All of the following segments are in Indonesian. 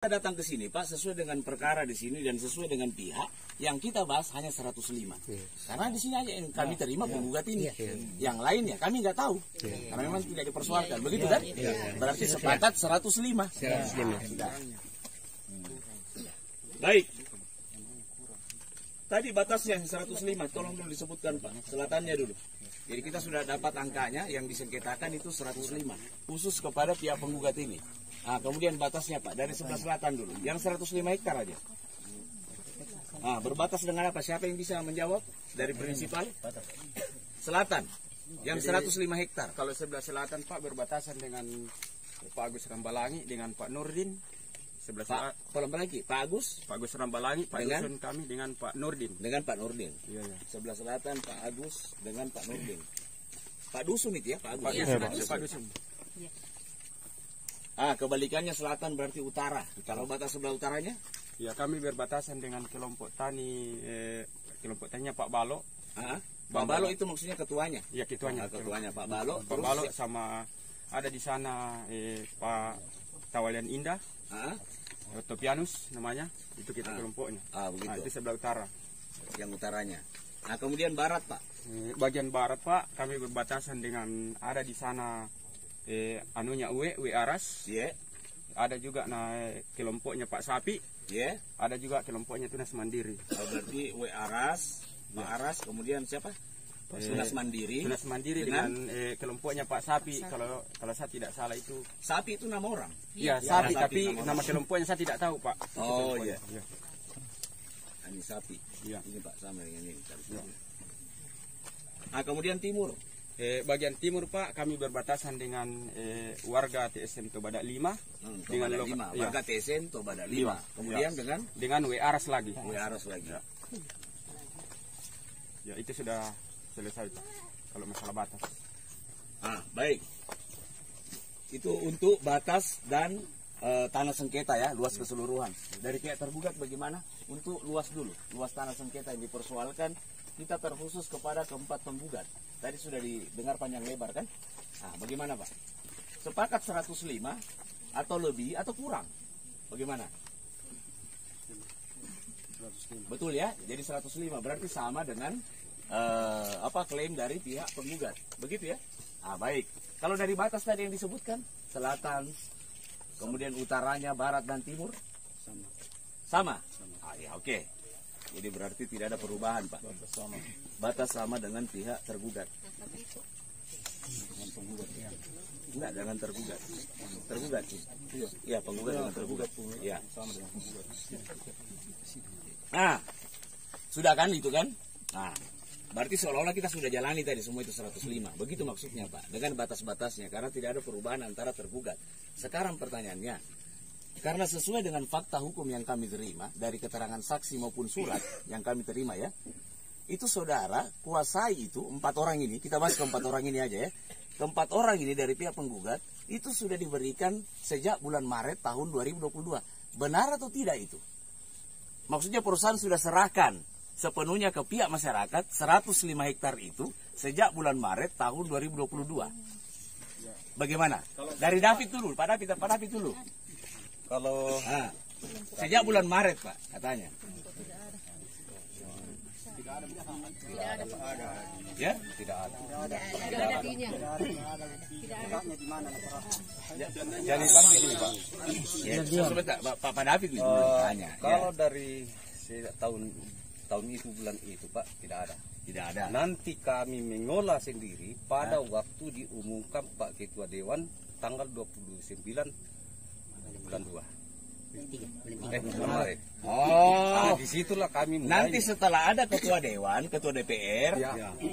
Kita datang ke sini Pak sesuai dengan perkara di sini dan sesuai dengan pihak yang kita bahas hanya 105. Karena di sini aja yang kami terima penggugat ini. Yang lainnya kami nggak tahu. Karena memang tidak dipersoalkan. Begitu kan? Berarti sepakat 105. Baik. Tadi batasnya 105, tolong dulu disebutkan Pak. Selatannya dulu. Jadi kita sudah dapat angkanya yang disengketakan itu 105. Khusus kepada pihak penggugat ini. Nah, kemudian batasnya Pak, dari sebelah selatan dulu. Yang 105 hektar aja. Nah, berbatas dengan apa? Siapa yang bisa menjawab dari prinsipal? Selatan. Yang 105 hektar. Kalau sebelah selatan Pak berbatasan dengan Pak Agus Rambalangi dengan Pak Nurdin. Sebelah selatan Pak Agus Rambalangi, Pak dengan Dusun kami dengan Pak Nurdin. Dengan Pak Nurdin. Iya, iya. Sebelah selatan Pak Agus dengan Pak Nurdin. Pak Dusun itu ya, Pak Agus. Pak Dusun. Ah, kebalikannya selatan berarti utara. Kalau batas sebelah utaranya? Ya, kami berbatasan dengan kelompok taninya Pak Balo. Pak Balo itu maksudnya ketuanya? Iya, ketuanya. Ketuanya Pak Balo. Pak Balo sama ada di sana Pak Tawalian Indah. Topianus namanya. Itu kita kelompoknya. Begitu. Nah, itu sebelah utara. Yang utaranya. Nah, kemudian barat Pak. Bagian barat Pak, kami berbatasan dengan ada di sana anunya Uwe Aras. Iya. Ada juga kelompoknya Pak Sapi. Iya. Ada juga kelompoknya Tunas Mandiri. Berarti Uwe Aras, Pak Aras, kemudian siapa? Tunas Mandiri. Tunas Mandiri dengan kelompoknya Pak Sapi. Kalau saya tidak salah itu. Sapi itu nama orang. Iya, Sapi, tapi nama kelompoknya saya tidak tahu, Pak. Oh iya. Ini Sapi. Iya. Ini Pak sama dengan ini. Ya. Nah, kemudian timur. Bagian timur Pak, kami berbatasan dengan warga TSM Tobadak 5 dengan warga TSM Tobadak 5. Kemudian dengan W Aras lagi. W Aras lagi. Ya, itu sudah selesai Pak. Kalau masalah batas. Baik. Itu untuk batas dan tanah sengketa ya, luas keseluruhan. Dari pihak tergugat bagaimana? Untuk luas dulu, luas tanah sengketa yang dipersoalkan kita terkhusus kepada keempat penggugat. Tadi sudah didengar panjang lebar kan? Nah, bagaimana Pak? Sepakat 105 atau lebih atau kurang? Bagaimana? 105. Betul ya? Jadi 105 berarti sama dengan klaim dari pihak penggugat. Begitu ya? Baik. Kalau dari batas tadi yang disebutkan, selatan, kemudian utaranya, barat dan timur? Sama. Ya oke. Jadi berarti tidak ada perubahan Pak. Batas sama dengan pihak tergugat. Enggak, dengan tergugat. Tergugat. Iya, penggugat dengan tergugat. Iya. Nah, sudah kan itu kan? Nah, berarti seolah-olah kita sudah jalani tadi semua itu 105. Begitu maksudnya Pak. Dengan batas-batasnya karena tidak ada perubahan antara tergugat. Sekarang pertanyaannya, karena sesuai dengan fakta hukum yang kami terima dari keterangan saksi maupun surat yang kami terima ya, itu saudara kuasai itu 4 orang ini, kita bahas ke 4 orang ini aja ya. Keempat orang ini dari pihak penggugat itu sudah diberikan sejak bulan Maret tahun 2022. Benar atau tidak itu? Maksudnya perusahaan sudah serahkan sepenuhnya ke pihak masyarakat 105 hektar itu sejak bulan Maret tahun 2022. Bagaimana? Dari David dulu, Pak David dulu. Kalau sejak bulan Maret Pak katanya. Tidak ada Pak. Ya? Tidak ada. Tidak ada dinya. jadi Pak begini Pak. Ya, sebentar Pak David itu tanya. Kalau dari tahun itu bulan itu Pak tidak ada. Tidak ada. Nanti kami mengolah sendiri pada waktu diumumkan Pak Ketua Dewan tanggal 29 bulan 2. Bulan Maret. Disitulah kami mulai. Nanti setelah ada ketua dewan, ketua DPR,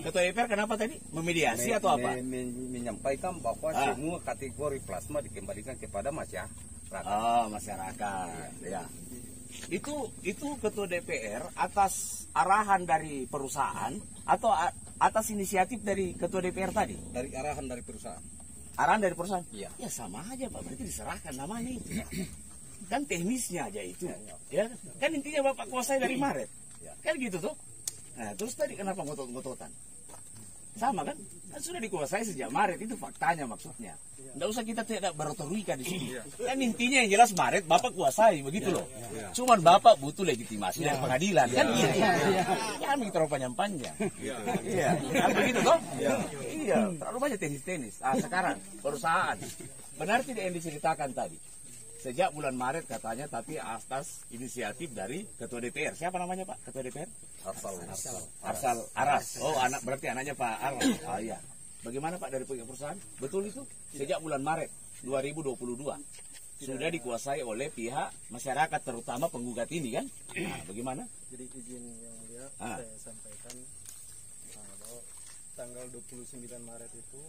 ketua DPR kenapa tadi memediasi atau apa? Menyampaikan bahwa semua kategori plasma dikembalikan kepada masyarakat. Masyarakat. Ya. Itu ketua DPR atas arahan dari perusahaan atau atas inisiatif dari ketua DPR tadi? Dari arahan dari perusahaan. Arahan dari perusahaan? Iya. Ya sama aja Pak, berarti diserahkan namanya itu. Kan teknisnya aja itu. Ya, kan intinya Bapak kuasai dari Maret. Kan gitu tuh. Nah, terus tadi kenapa ngotot-ngototan? Sama kan? Kan sudah dikuasai sejak Maret, itu faktanya maksudnya. Nggak usah kita tidak berotorika di sini. Kan intinya yang jelas Maret Bapak kuasai, begitu loh. Cuman Bapak butuh legitimasi dari pengadilan, kan gitu. Kan begitu terlalu panjang. Iya, kan begitu toh? Iya, terlalu banyak tenis-tenis. Sekarang perusahaan, benar tidak yang diceritakan tadi? Sejak bulan Maret katanya, tapi atas inisiatif dari Ketua DPR. Siapa namanya Pak Ketua DPR? Arsal Aras. Oh, berarti anaknya Pak Aras. Oh iya. Bagaimana Pak dari pihak perusahaan? Betul itu? Sejak bulan Maret 2022 sudah dikuasai oleh pihak masyarakat, terutama penggugat ini kan? Nah, bagaimana? Jadi izin yang mulia saya sampaikan bahwa tanggal 29 Maret itu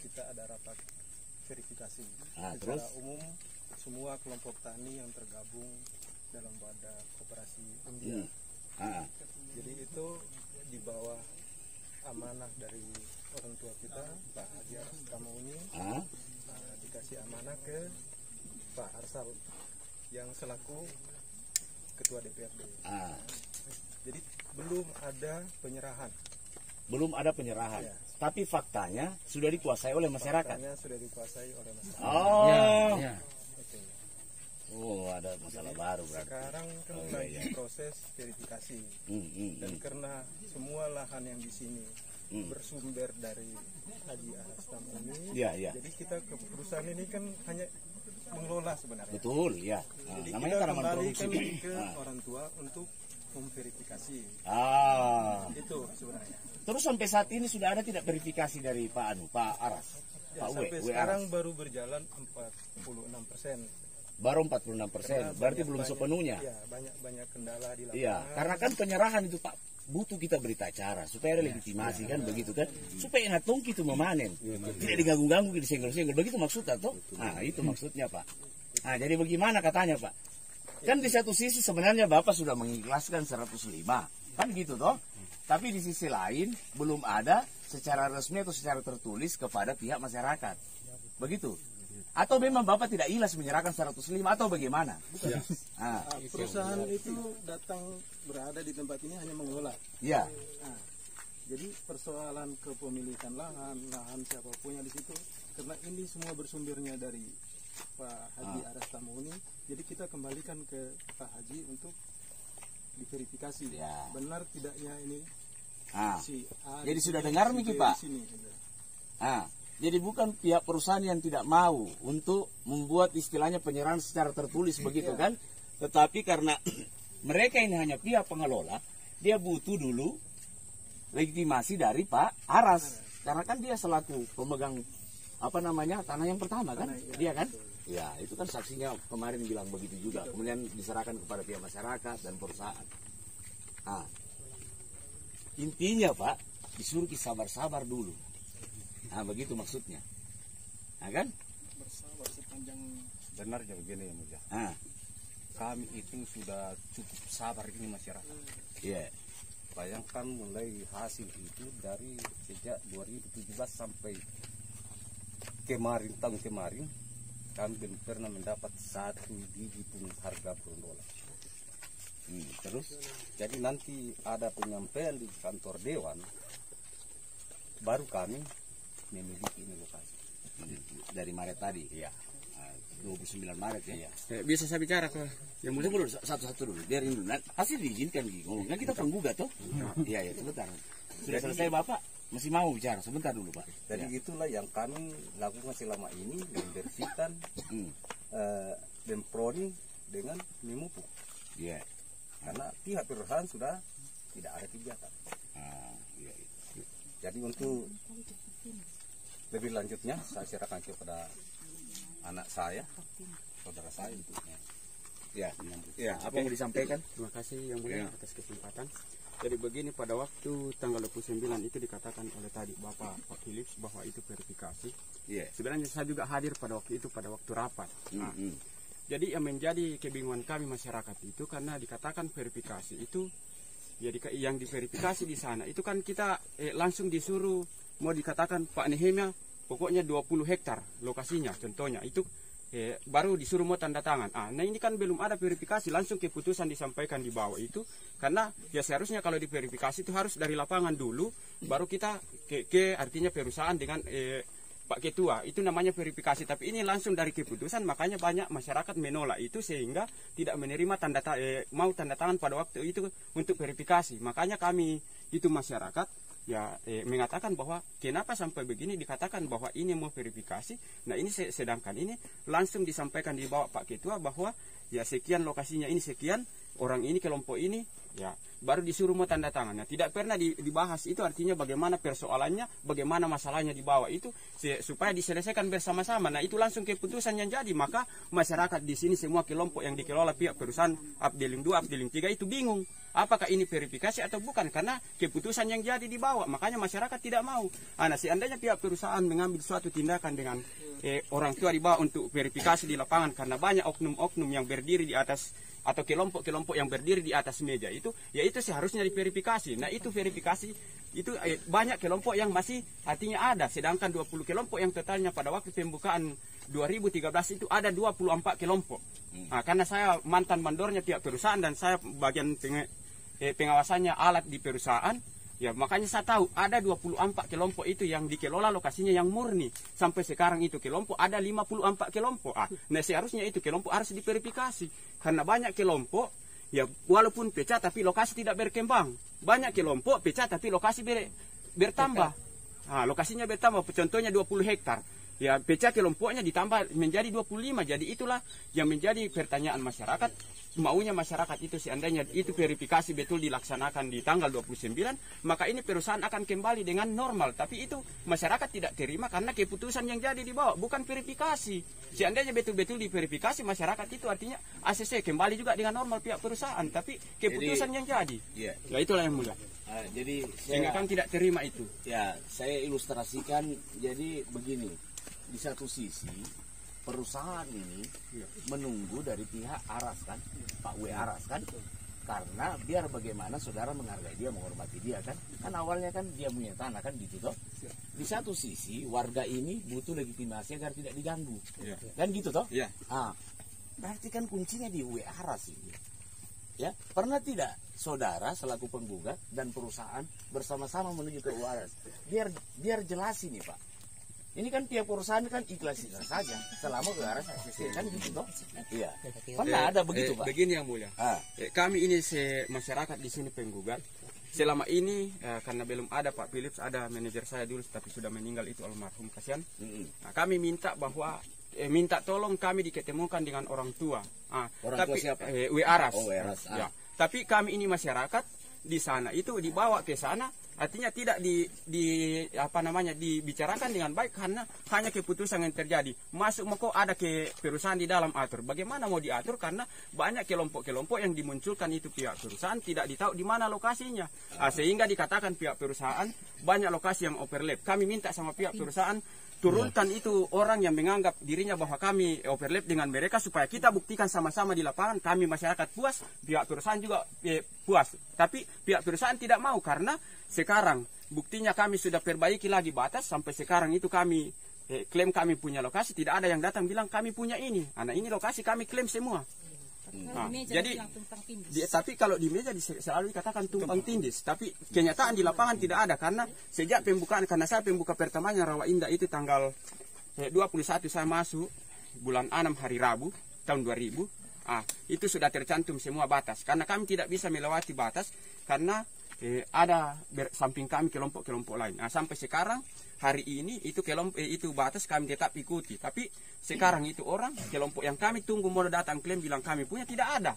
kita ada rapat verifikasi. Secara umum semua kelompok tani yang tergabung dalam wadah koperasi India. Jadi itu di bawah amanah dari orang tua kita, Pak Haji Aras Tamauni, dikasih amanah ke Pak Arsal yang selaku Ketua DPRD. Jadi belum ada penyerahan. Belum ada penyerahan. Ya. Tapi faktanya sudah dikuasai oleh masyarakat. Faktanya sudah dikuasai oleh masyarakat. Oh. Ya. Oh, ada masalah baru berarti. Sekarang kan lagi proses verifikasi. Dan karena semua lahan yang di sini bersumber dari Haji Aras Tamauni, jadi kita ke perusahaan ini kan hanya mengelola sebenarnya. Betul, ya. Jadi namanya kita kembalikan ke orang tua untuk memverifikasi. Itu sebenarnya. Terus sampai saat ini sudah ada tidak verifikasi dari Pak Aras? Ya, sampai sekarang baru berjalan 46%. Baru 46%, berarti belum sepenuhnya. Ya, banyak kendala di lapangan. Iya, karena kan penyerahan itu Pak butuh kita berita acara supaya ada legitimasi kan begitu kan, supaya ngatung itu memanen, tidak diganggu-ganggu, disenggol-senggol, begitu maksudnya toh. Nah itu maksudnya Pak. Nah jadi bagaimana katanya Pak? Kan di satu sisi sebenarnya Bapak sudah mengikhlaskan 105, kan gitu toh. Tapi di sisi lain belum ada secara resmi atau secara tertulis kepada pihak masyarakat, begitu. Atau memang Bapak tidak ikhlas menyerahkan 105 atau bagaimana? Bukan. Perusahaan itu datang berada di tempat ini hanya mengelola. Iya. Jadi persoalan kepemilikan lahan siapapun yang di situ, karena ini semua bersumbernya dari Pak Haji Aras Tamauni, jadi kita kembalikan ke Pak Haji untuk diverifikasi. Ya. Benar tidaknya ini si A. Jadi sudah dengar nih Pak? Jadi bukan pihak perusahaan yang tidak mau untuk membuat istilahnya penyerahan secara tertulis begitu kan, tetapi karena mereka ini hanya pihak pengelola, dia butuh dulu legitimasi dari Pak Aras, karena kan dia selaku pemegang tanah yang pertama kan, dia kan, ya itu kan saksinya kemarin bilang begitu juga, kemudian diserahkan kepada pihak masyarakat dan perusahaan. Intinya Pak disuruh sabar-sabar dulu. Begitu maksudnya. Kan? Bersabar sepanjang. Benar ya begini ya Muja. Kami itu sudah cukup sabar ini masyarakat. Iya. Bayangkan mulai hasil itu dari sejak 2017 sampai tahun kemarin kami belum pernah mendapat 1 biji pun harga berdolar. Terus jadi nanti ada penyampaian di kantor dewan, baru kami memiliki ini lokasi dari Maret tadi. Iya. 29 Maret ya. Bisa saya bicara ke yang mulia? Tunggu dulu satu-satu dulu. Biarin dulu. Hasil diizinkan ngomong. Kan kita penggugat toh. Iya, sebentar. Sudah selesai Bapak? Masih mau bicara? Sebentar dulu Pak. Jadi itulah yang kami lakukan selama ini, membersihkan Demproni dengan memupuk. Iya. Karena pihak perusahaan sudah tidak ada kegiatan. Jadi untuk lebih lanjutnya saya serahkan kepada anak saya, saudara saya untuknya. Ya, apa yang mau disampaikan? Terima kasih yang mulia atas kesempatan. Jadi begini, pada waktu tanggal 29 itu dikatakan oleh tadi Bapak Philips bahwa itu verifikasi. Sebenarnya saya juga hadir pada waktu itu, pada waktu rapat. Jadi yang menjadi kebingungan kami masyarakat itu karena dikatakan verifikasi itu, yang diverifikasi di sana itu kan kita langsung disuruh, mau dikatakan Pak Nehemia pokoknya 20 hektar lokasinya contohnya, itu baru disuruh mau tanda tangan. Nah ini kan belum ada verifikasi, langsung keputusan disampaikan di bawah itu, karena ya seharusnya kalau diverifikasi itu harus dari lapangan dulu, baru kita ke artinya perusahaan dengan Pak Ketua, itu namanya verifikasi. Tapi ini langsung dari keputusan, makanya banyak masyarakat menolak itu sehingga tidak menerima mau tanda tangan pada waktu itu untuk verifikasi. Makanya kami itu masyarakat ya mengatakan bahwa kenapa sampai begini dikatakan bahwa ini mau verifikasi. Nah ini sedangkan ini langsung disampaikan di bawah Pak Ketua bahwa ya sekian lokasinya ini sekian, orang ini kelompok ini ya baru disuruh mau tanda tangan. Nah, tidak pernah dibahas itu, artinya bagaimana persoalannya, bagaimana masalahnya di bawah itu supaya diselesaikan bersama-sama. Nah itu langsung keputusan yang jadi, maka masyarakat di sini semua kelompok yang dikelola pihak perusahaan Afdeling 2, Afdeling 3 itu bingung apakah ini verifikasi atau bukan, karena keputusan yang jadi di bawah, makanya masyarakat tidak mau. Nah seandainya pihak perusahaan mengambil suatu tindakan dengan orang tua di bawah untuk verifikasi di lapangan, karena banyak oknum-oknum yang berdiri di atas atau kelompok-kelompok yang berdiri di atas meja itu, ya itu seharusnya diverifikasi. Nah itu verifikasi itu banyak kelompok yang masih artinya ada, sedangkan 20 kelompok yang totalnya pada waktu pembukaan 2013 itu ada 24 kelompok. Nah, karena saya mantan mandornya pihak perusahaan dan saya bagian pengawasannya alat di perusahaan, ya makanya saya tahu ada 24 kelompok itu yang dikelola lokasinya yang murni. Sampai sekarang itu kelompok ada 54 kelompok. Nah seharusnya itu kelompok harus diverifikasi. Karena banyak kelompok, ya walaupun pecah tapi lokasi tidak berkembang. Banyak kelompok pecah tapi lokasi bertambah. Lokasinya bertambah, contohnya 20 hektar. Ya pecah kelompoknya ditambah menjadi 25. Jadi itulah yang menjadi pertanyaan masyarakat. Maunya masyarakat itu seandainya itu verifikasi betul dilaksanakan di tanggal 29, maka ini perusahaan akan kembali dengan normal. Tapi itu masyarakat tidak terima karena keputusan yang jadi di bawah, bukan verifikasi. Seandainya betul-betul diverifikasi, masyarakat itu artinya ACC kembali juga dengan normal pihak perusahaan. Tapi keputusan yang jadi, ya itulah yang mulia. Jadi sehingga kan tidak terima itu. Ya, saya ilustrasikan jadi begini. Di satu sisi perusahaan ini menunggu dari pihak Aras kan, Pak W Aras kan, karena biar bagaimana saudara menghargai dia, menghormati dia kan awalnya kan dia punya tanah kan gitu toh. Di satu sisi warga ini butuh legitimasi agar tidak diganggu, kan gitu toh. Berarti kan kuncinya di W Aras ini. Ya, pernah tidak saudara selaku penggugat dan perusahaan bersama-sama menuju ke W Aras? Biar jelas ini Pak. Ini kan tiap perusahaan kan ikhlas saja selama ke arah ACC kan gitu toh. Iya. Pernah ada begitu Pak. Begini yang mulia. Kami ini masyarakat di sini penggugat. Selama ini karena belum ada Pak Philips, ada manajer saya dulu tapi sudah meninggal itu almarhum kasihan. Nah, kami minta bahwa minta tolong kami diketemukan dengan orang tua. Orang tapi, tua siapa? W Aras. W Aras. Ya. Tapi kami ini masyarakat di sana itu dibawa ke sana, artinya tidak dibicarakan dengan baik karena hanya keputusan yang terjadi. Masuk kok ada ke perusahaan di dalam atur. Bagaimana mau diatur karena banyak kelompok-kelompok yang dimunculkan itu pihak perusahaan tidak ditahu di mana lokasinya. Sehingga dikatakan pihak perusahaan banyak lokasi yang overlap. Kami minta sama pihak perusahaan turunkan itu orang yang menganggap dirinya bahwa kami overlap dengan mereka supaya kita buktikan sama-sama di lapangan, kami masyarakat puas, pihak perusahaan juga puas. Tapi pihak perusahaan tidak mau karena sekarang buktinya kami sudah perbaiki lagi batas, sampai sekarang itu kami klaim kami punya lokasi, tidak ada yang datang bilang kami punya ini. Nah ini lokasi kami klaim semua. Jadi tapi kalau di meja selalu dikatakan tumpang tindih, tapi kenyataan di lapangan tidak ada karena sejak pembukaan, karena saya pembuka pertamanya Rawa Indah itu tanggal 21 saya masuk bulan 6 hari Rabu tahun 2000. Itu sudah tercantum semua batas karena kami tidak bisa melewati batas karena ada samping kami kelompok-kelompok lain. Sampai sekarang hari ini itu itu batas kami tetap ikuti. Tapi sekarang itu orang kelompok yang kami tunggu mau datang klaim bilang kami punya tidak ada.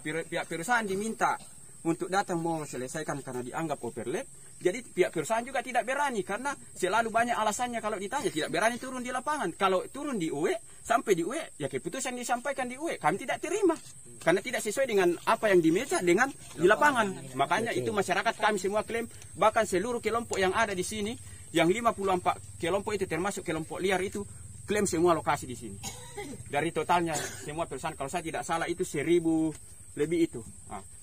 Pihak perusahaan diminta untuk datang mau selesaikan karena dianggap overlap. Jadi pihak perusahaan juga tidak berani karena selalu banyak alasannya kalau ditanya, tidak berani turun di lapangan. Kalau turun di UE, sampai di UE, ya keputusan disampaikan di UE, kami tidak terima. Karena tidak sesuai dengan apa yang di meja dengan di lapangan. Makanya itu masyarakat kami semua klaim, bahkan seluruh kelompok yang ada di sini, yang 54 kelompok itu termasuk kelompok liar itu, klaim semua lokasi di sini. Dari totalnya semua perusahaan, kalau saya tidak salah itu 1000 lebih itu.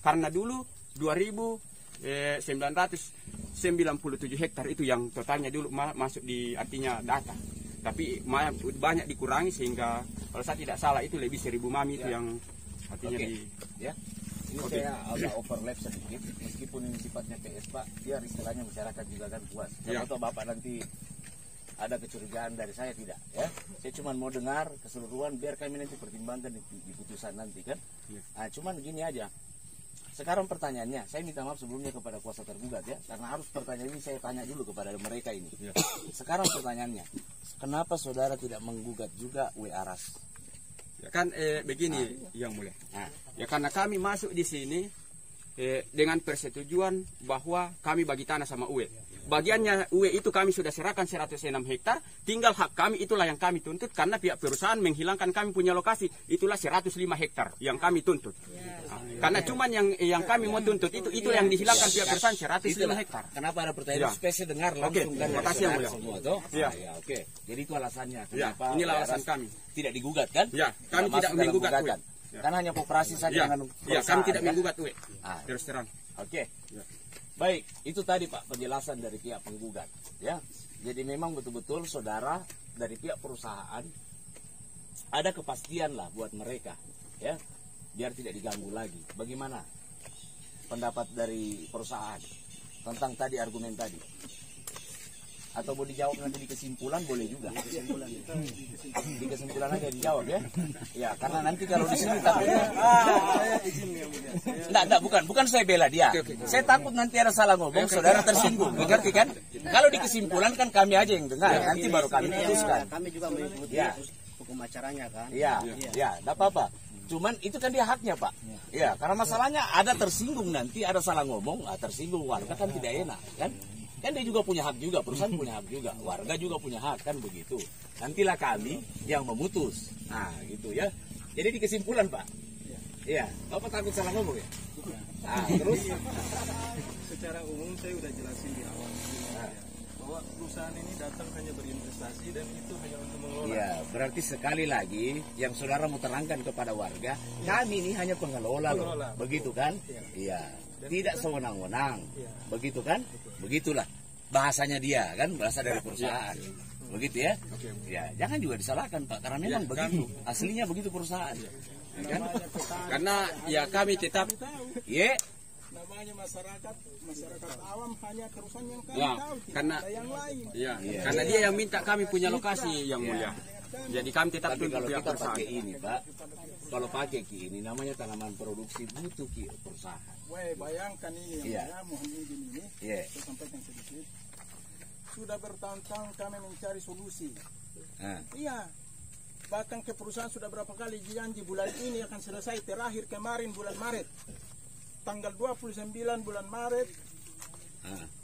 Karena dulu 2.997 hektar itu yang totalnya dulu masuk di artinya data. Tapi banyak dikurangi sehingga kalau saya tidak salah itu lebih 1000 mami itu yang artinya ya. Ini saya agak overlap sedikit, meskipun ini sifatnya PS Pak, biar istilahnya masyarakat juga kan puas. Atau Bapak nanti ada kecurigaan dari saya, tidak ya. Saya cuma mau dengar keseluruhan biar kami nanti pertimbangkan di putusan nanti kan. Nah, cuman gini aja. Sekarang pertanyaannya, saya minta maaf sebelumnya kepada kuasa tergugat ya, karena harus pertanyaan ini saya tanya dulu kepada mereka ini. Sekarang pertanyaannya, kenapa saudara tidak menggugat juga W. Aras? Ya kan begini Yang Mulia. Ya karena kami masuk di sini dengan persetujuan bahwa kami bagi tanah sama UE. Bagiannya UE itu kami sudah serahkan 106 hektar, tinggal hak kami itulah yang kami tuntut karena pihak perusahaan menghilangkan kami punya lokasi, itulah 105 hektar yang kami tuntut. Karena cuman yang kami mau tuntut itu yang dihilangkan pihak perusahaan 105 hektar. Kenapa ada pertanyaan? Spesial dengar langsung kan. Terima kasih Yang Mulia. Semua toh? Ya, oke. Jadi itu alasannya. Kenapa? Inilah alasan kami. Tidak digugat kan? Ya, kami tidak menggugat UE. Karena hanya koperasi saja dengan ya, kami tidak menggugat UE. Terus terang. Oke. Baik, itu tadi Pak penjelasan dari pihak penggugat ya. Jadi memang betul-betul saudara dari pihak perusahaan ada kepastian lah buat mereka ya, biar tidak diganggu lagi. Bagaimana pendapat dari perusahaan tentang tadi argumen tadi? Atau mau dijawab nanti di kesimpulan boleh juga. Di kesimpulan aja dijawab ya. Ya, karena nanti kalau di sini takutnya enggak, bukan saya bela dia. Saya takut nanti ada salah ngomong, saudara tersinggung. Mengerti kan? Kalau di kesimpulan kan kami aja yang dengar, nanti baru kami putuskan. Kami juga mengikuti hukum acaranya kan. Iya, enggak apa-apa. Cuman itu kan dia haknya Pak. Iya, karena masalahnya ada tersinggung nanti, ada salah ngomong, tersinggung warga kan tidak enak kan. Kan dia juga punya hak juga, perusahaan punya hak juga, warga juga punya hak kan begitu. Nantilah kami yang memutus. Nah gitu ya. Jadi di kesimpulan Pak. Iya, Bapak takut salah ngomong ya? Terus secara umum saya udah jelasin di awal bahwa perusahaan ini datang hanya berinvestasi dan itu hanya untuk mengelola. Iya, berarti sekali lagi yang saudara mau terangkan kepada warga, kami ini hanya pengelola loh. Begitu kan? Iya. Tidak sewenang-wenang. Begitu kan? Begitulah bahasanya dia kan, bahasa dari perusahaan. Begitu ya? Ya, jangan juga disalahkan Pak, karena memang begitu. Aslinya begitu perusahaan. Kan? Karena ya kami tetap namanya masyarakat awam hanya perusahaan yang kami tahu, karena ada yang lain. Karena dia yang minta kami punya lokasi Yang Mulia. Jadi kami tetap tapi kalau pihak kita perusahaan. pakai ini Pak, kalau pakai ini namanya tanaman produksi butuh perusahaan. Bayangkan ini mohon izin ini, saya sampaikan sedikit. Sudah bertahun-tahun kami mencari solusi. Iya, bahkan ke perusahaan sudah berapa kali janji bulan ini akan selesai. Terakhir kemarin bulan Maret, tanggal 29 bulan Maret,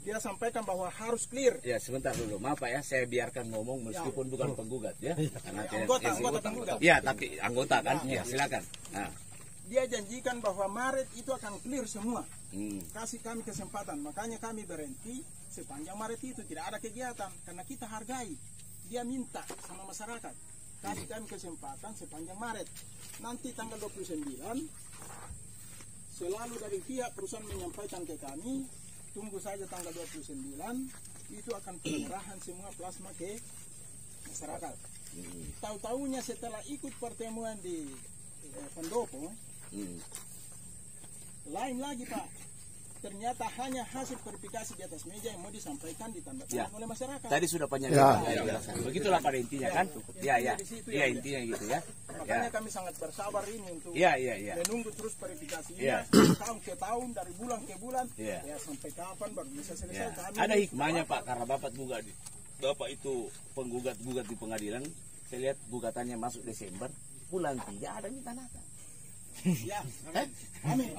dia sampaikan bahwa harus clear. Ya sebentar dulu, maaf Pak ya, saya biarkan ngomong meskipun bukan penggugat ya. Karena anggota penggugat. Ya tapi anggota kan, ya silakan. Dia janjikan bahwa Maret itu akan clear semua. Kasih kami kesempatan, makanya kami berhenti sepanjang Maret itu tidak ada kegiatan karena kita hargai. Dia minta sama masyarakat, kasih kami kesempatan sepanjang Maret. Nanti tanggal 29 selalu dari pihak perusahaan menyampaikan ke kami, tunggu saja tanggal 29 itu akan penyerahan semua plasma ke masyarakat. Tahu-tahunya setelah ikut pertemuan di pendopo, lain lagi Pak, ternyata hanya hasil verifikasi di atas meja yang mau disampaikan ditandatangan oleh masyarakat. Tadi sudah penjelasan. Begitulah pada intinya kan. Ya intinya gitu ya. Makanya kami sangat bersabar ini untuk menunggu terus verifikasinya tahun ke tahun, dari bulan ke bulan. Ya sampai kapan baru bisa selesai. Ada hikmahnya Pak, karena Bapak itu penggugat-gugat di pengadilan. Saya lihat gugatannya masuk Desember, bulan 3 ada minta nata. Ya, amin.